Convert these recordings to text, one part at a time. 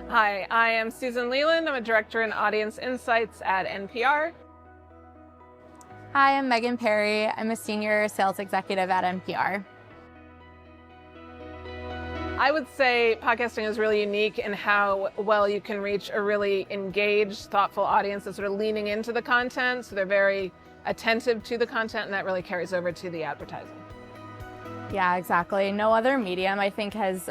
Hi, I am Susan Leland. I'm a director in audience insights at NPR. Hi, I'm Megan Perry. I'm a senior sales executive at NPR. I would say podcasting is really unique in how well you can reach a really engaged, thoughtful audience that's sort of leaning into the content. So they're very attentive to the content, and that really carries over to the advertising. Yeah, exactly. No other medium, I think, has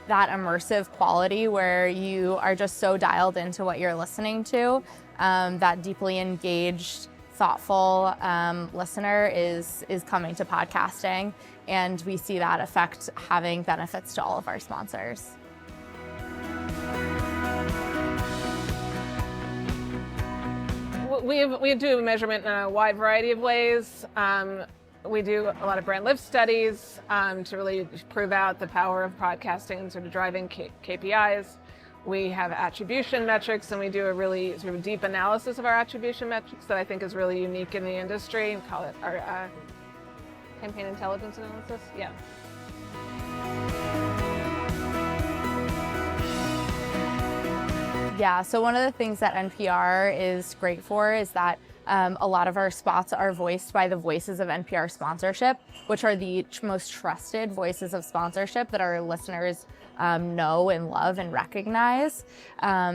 that immersive quality where you are just so dialed into what you're listening to. That deeply engaged, thoughtful listener is coming to podcasting, and we see that effect having benefits to all of our sponsors. We do measurement in a wide variety of ways. We do a lot of brand lift studies to really prove out the power of podcasting and sort of driving KPIs. We have attribution metrics, and we do a really sort of deep analysis of our attribution metrics that I think is really unique in the industry. We call it our campaign intelligence analysis. Yeah. Yeah, so one of the things that NPR is great for is that a lot of our spots are voiced by the voices of NPR sponsorship, which are the most trusted voices of sponsorship that our listeners know and love and recognize.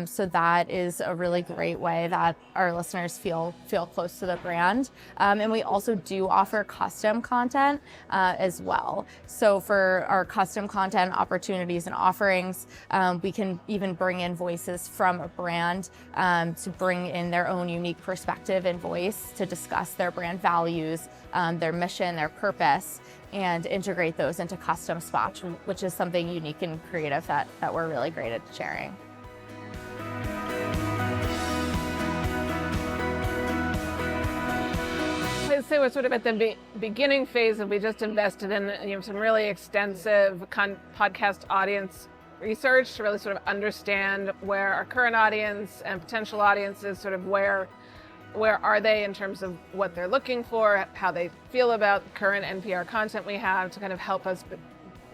So that is a really great way that our listeners feel close to the brand. And we also do offer custom content as well. So for our custom content opportunities and offerings, we can even bring in voices from a brand to bring in their own unique perspective and voice to discuss their brand values, their mission, their purpose, and integrate those into custom spots, which is something unique and creative that we're really great at sharing. I'd say we're sort of at the beginning phase of we just invested in some really extensive podcast audience research to really sort of understand where our current audience and potential audiences sort of where are they in terms of what they're looking for, how they feel about the current NPR content we have to kind of help us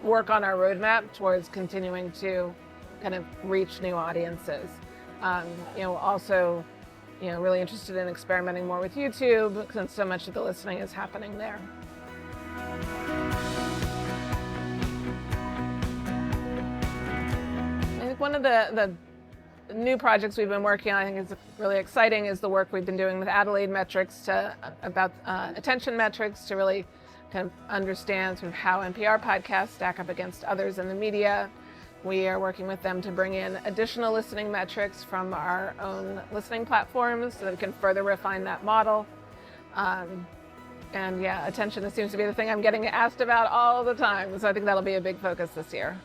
work on our roadmap towards continuing to kind of reach new audiences. Also, really interested in experimenting more with YouTube since so much of the listening is happening there. I think one of the new projects we've been working on, I think is really exciting, is the work we've been doing with Adelaide Metrics about attention metrics to really kind of understand sort of how NPR podcasts stack up against others in the media. We are working with them to bring in additional listening metrics from our own listening platforms so that we can further refine that model. And yeah, attention seems to be the thing I'm getting asked about all the time, so I think that'll be a big focus this year.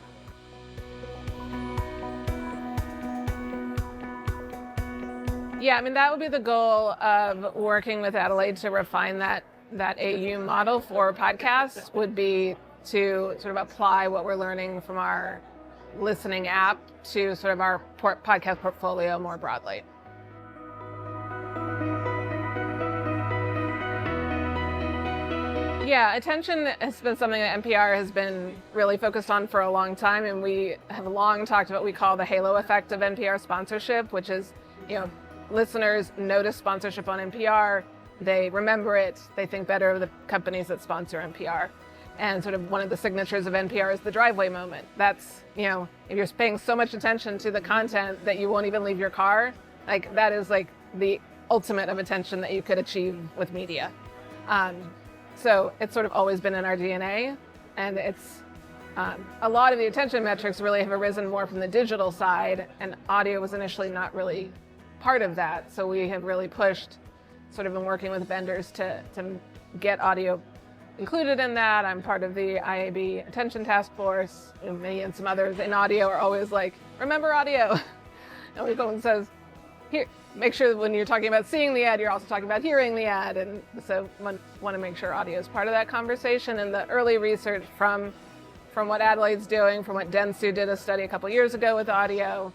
Yeah, I mean, that would be the goal of working with Adelaide to refine that AU model for podcasts, would be to sort of apply what we're learning from our listening app to sort of our podcast portfolio more broadly. Yeah, attention has been something that NPR has been really focused on for a long time, and we have long talked about what we call the halo effect of NPR sponsorship, which is, listeners notice sponsorship on NPR, they remember it, they think better of the companies that sponsor NPR. And sort of one of the signatures of NPR is the driveway moment. That's, if you're paying so much attention to the content that you won't even leave your car, like that is like the ultimate of attention that you could achieve with media. So it's sort of always been in our DNA, and it's a lot of the attention metrics really have arisen more from the digital side, and audio was initially not really part of that. So we have really pushed, sort of been working with vendors to get audio included in that. I'm part of the IAB Attention Task Force. Me and some others in audio are always like, remember audio. And when someone says, here, make sure when you're talking about seeing the ad, you're also talking about hearing the ad. And so want to make sure audio is part of that conversation. And the early research from what Adelaide's doing, from what Dentsu did a study a couple years ago with audio,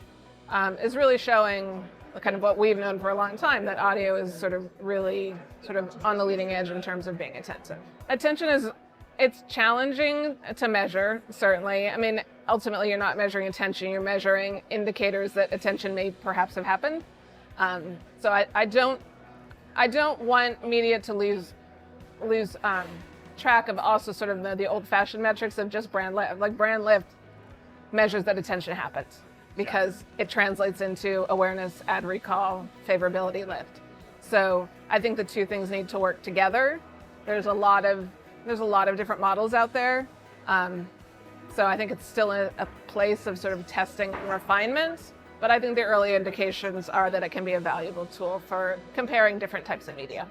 is really showing kind of what we've known for a long time, that audio is sort of really sort of on the leading edge in terms of being attentive. Attention it's challenging to measure, certainly. I mean, ultimately you're not measuring attention, you're measuring indicators that attention may perhaps have happened. So I don't want media to lose track of also sort of the old-fashioned metrics of just brand lift. Like brand lift measures that attention happens because it translates into awareness, ad recall, favorability lift. So I think the two things need to work together. There's a lot of different models out there. So I think it's still a place of sort of testing and refinement, but I think the early indications are that it can be a valuable tool for comparing different types of media.